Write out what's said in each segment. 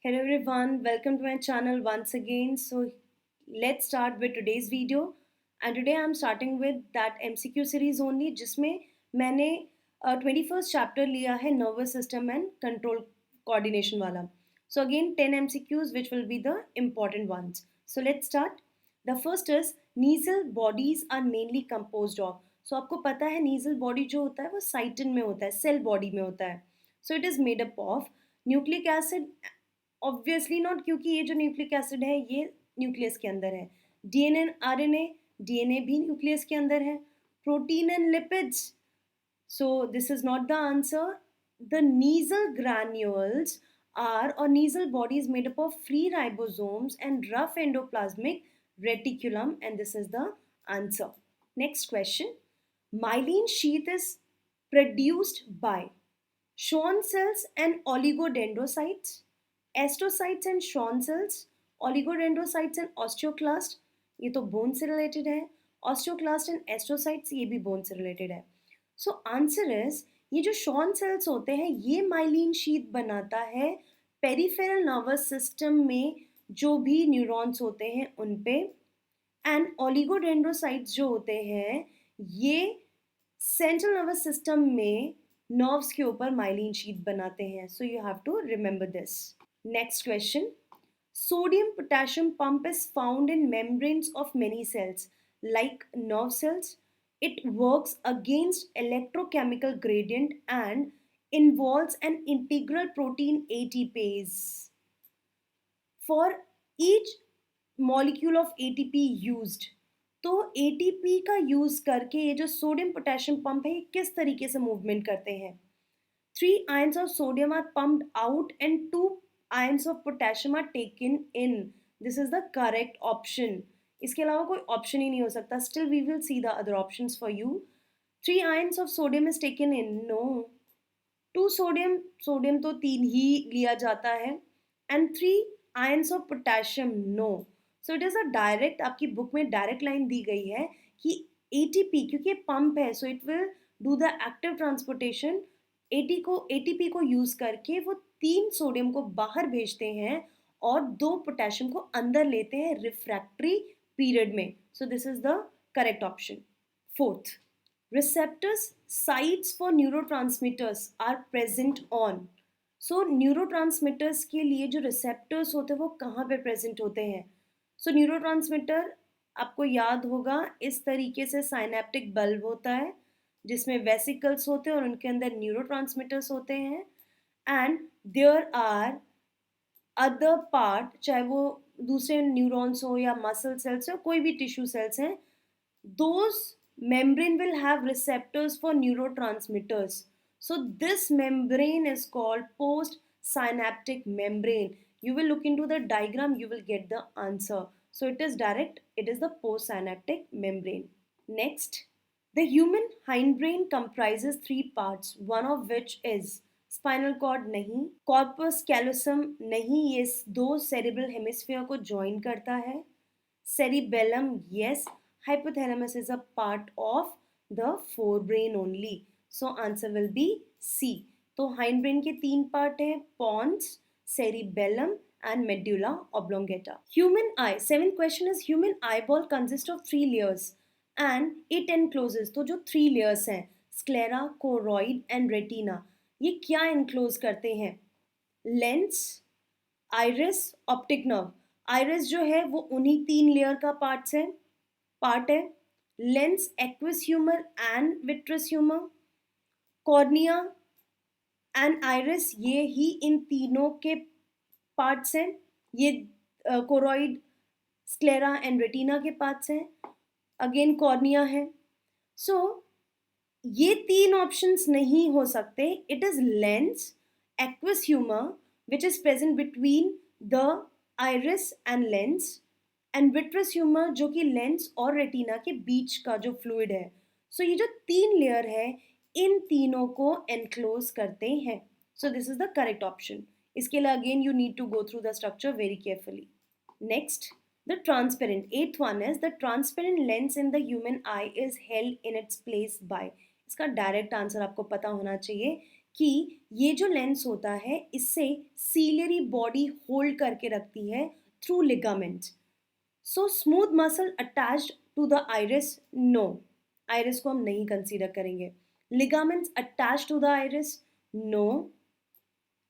Hello everyone, welcome to my channel once again. So let's start with today's video. And today I'm starting with that MCQ series only जिसमें मैंने 21st chapter लिया है nervous system and control coordination वाला. So again 10 MCQs which will be the important ones. So let's start. The first is nasal bodies are mainly composed of. So आपको पता है nasal body जो होता है वो cytid में होता है, cell body में होता है. So it is made up of nucleic acid obviously not क्योंकि ये जो न्यूक्लिक एसिड है ये न्यूक्लियस के अंदर है डीएनए आरएनए डीएनए भी न्यूक्लियस के अंदर है protein and lipids so this is not the answer the nasal granules are or nasal body is made up of free ribosomes and rough endoplasmic reticulum and this is the answer next question myelin sheath is produced by Schwann cells and oligodendrocytes astrocytes and Schwann cells oligodendrocytes and osteoclast ये तो bone से related है osteoclast and astrocytes ये भी bone से related है so answer is ये जो श्रॉन सेल्स होते हैं ये माइलिन शीथ बनाता है पेरिफेरल नर्वस सिस्टम में जो भी न्यूरॉन्स होते हैं उन पे एंड ओलिगोडेंड्रोसाइट्स जो होते हैं ये सेंट्रल नर्वस सिस्टम में नर्व्स के ऊपर माइलिन शीथ बनाते हैं so you have to remember this Next question. Sodium potassium pump is found in membranes of many cells like nerve cells. It works against electrochemical gradient and involves an integral protein ATPase. For each molecule of ATP used, तो ATP का use करके ये जो sodium potassium pump है ये किस तरीके से मूवमेंट करते हैं 3 ions of sodium are pumped out and 2 ions of potassium are taken in. This is the correct option. इसके अलावा कोई ऑप्शन ही नहीं हो सकता. Still we will see the other options for you. 3 ions of sodium is taken in. No. 2 sodium तो 3 ही लिया जाता है. And 3 ions of potassium. No. So it is a direct, आपकी बुक में डायरेक्ट लाइन दी गई है कि ATP क्योंकि पंप है so it will do the active transportation ATP को यूज करके वो 3 सोडियम को बाहर भेजते हैं और 2 पोटेशियम को अंदर लेते हैं रिफ्रैक्टरी पीरियड में so this is the correct option fourth receptors sites for neurotransmitters are present on so neurotransmitters के लिए जो रिसेप्टर्स होते हैं वो कहाँ पे प्रेजेंट होते हैं सो न्यूरोट्रांसमीटर आपको याद होगा इस तरीके से साइनेप्टिक बल्ब होता है जिसमें वेसिकल्स होते हैं और उनके अंदर न्यूरोट्रांसमीटर्स होते हैं and there are other part चाहे वो दूसरे न्यूरॉन्स हो या मसल सेल्स हो कोई भी टिश्यू सेल्स हैं those membrane will have receptors for neurotransmitters so this membrane is called post synaptic membrane you will look into the diagram you will get the answer so it is direct it is the post synaptic membrane next the human hindbrain comprises 3 parts, one of which is spinal cord नहीं, corpus callosum नहीं, ये 2 cerebral hemisphere को join करता है, cerebellum yes, hypothalamus is a part of the forebrain only. So answer will be C. तो hindbrain के 3 part हैं, pons, cerebellum and medulla oblongata. Human eye. 7th question is human eyeball consists of 3 layers. And it encloses तो जो 3 layers हैं sclera choroid and retina ये क्या enclose करते हैं lens iris optic nerve iris जो है वो उन्हीं 3 लेयर का पार्ट है lens aqueous humour and vitreous humour cornea and iris ये ही इन तीनों के पार्ट्स हैं ये कोरॉइड स्क्लेरा एंड रेटिना के पार्ट्स हैं अगेन कॉर्निया है सो ये 3 ऑप्शंस नहीं हो सकते it is lens aqueous humour which is present between the iris and lens and vitreous humour जो कि लेंस और रेटिना के बीच का जो फ्लूइड है सो ये जो 3 लेयर है इन तीनों को एनक्लोज करते हैं so this is the correct option इसके लिए again you need to go through the structure very carefully next The transparent, 8th one is the transparent lens in the human eye is held in its place by. इसका direct answer आपको पता होना चाहिए कि ये जो lens होता है इससे सीलियरी बॉडी होल्ड करके रखती है through ligaments. So smooth muscle attached to the iris, no, iris को हम नहीं कंसीडर करेंगे. Ligaments attached to the iris, no.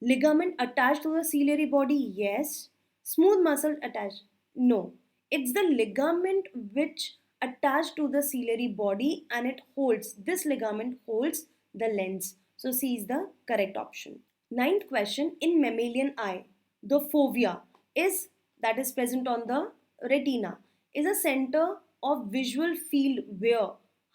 Ligament attached to the ciliary body, yes. Smooth muscle attached, no. It's the ligament which attached to the ciliary body and it holds, this ligament holds the lens. So C is the correct option. Ninth question, in mammalian eye, the fovea is, that is present on the retina, is a center of visual field where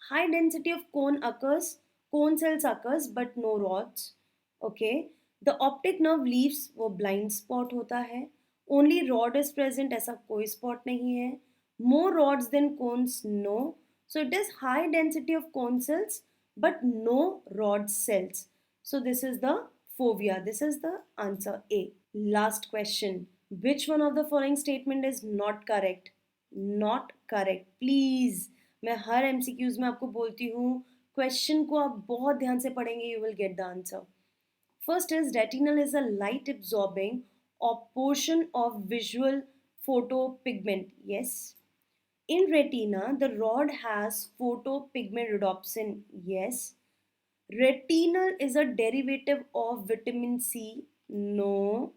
high density of cone cells occurs but no rods. Okay, the optic nerve leaves वो blind spot होता है. Only rod is present, ऐसा कोई spot नहीं है. More rods than cones, no. So it is high density of cone cells but no rod cells. So this is the fovea. This is the answer A. Last question. Which one of the following statement is not correct? Not correct. Please. मैं हर MCQs में आपको बोलती हूँ, question को आप बहुत ध्यान से पढ़ेंगे, you will get the answer. First is retinal is a light absorbing or portion of visual photopigment. Yes. In retina, the rod has photopigment rhodopsin. Yes. Retinal is a derivative of vitamin C. No.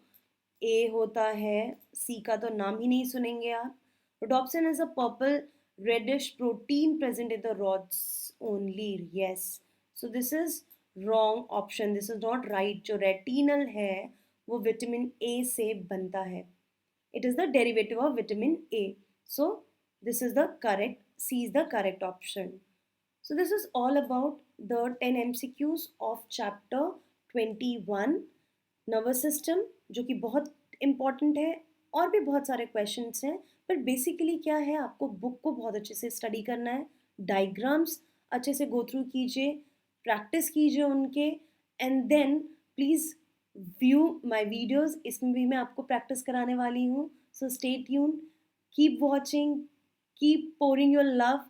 A होता है, C का तो नाम ही नहीं सुनेंगे आप. Rhodopsin is a purple reddish protein present in the rods only. Yes. So this is wrong option. This is not right. जो retinal है वो विटामिन A से बनता है. It is the derivative of vitamin A. So this is the correct, C is the correct option. So this is all about the 10 MCQs of chapter 21 nervous system, जो कि बहुत important है. और भी बहुत सारे questions हैं, पर बेसिकली क्या है, आपको बुक को बहुत अच्छे से स्टडी करना है, डायग्राम्स अच्छे से गो थ्रू कीजिए, प्रैक्टिस कीजिए उनके, and then please view my videos. इसमें भी मैं आपको प्रैक्टिस कराने वाली हूँ. So stay tune, keep watching, keep pouring your love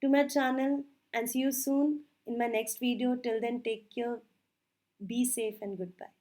to my channel, and see you soon in my next video. Till then, take care, be safe, and goodbye.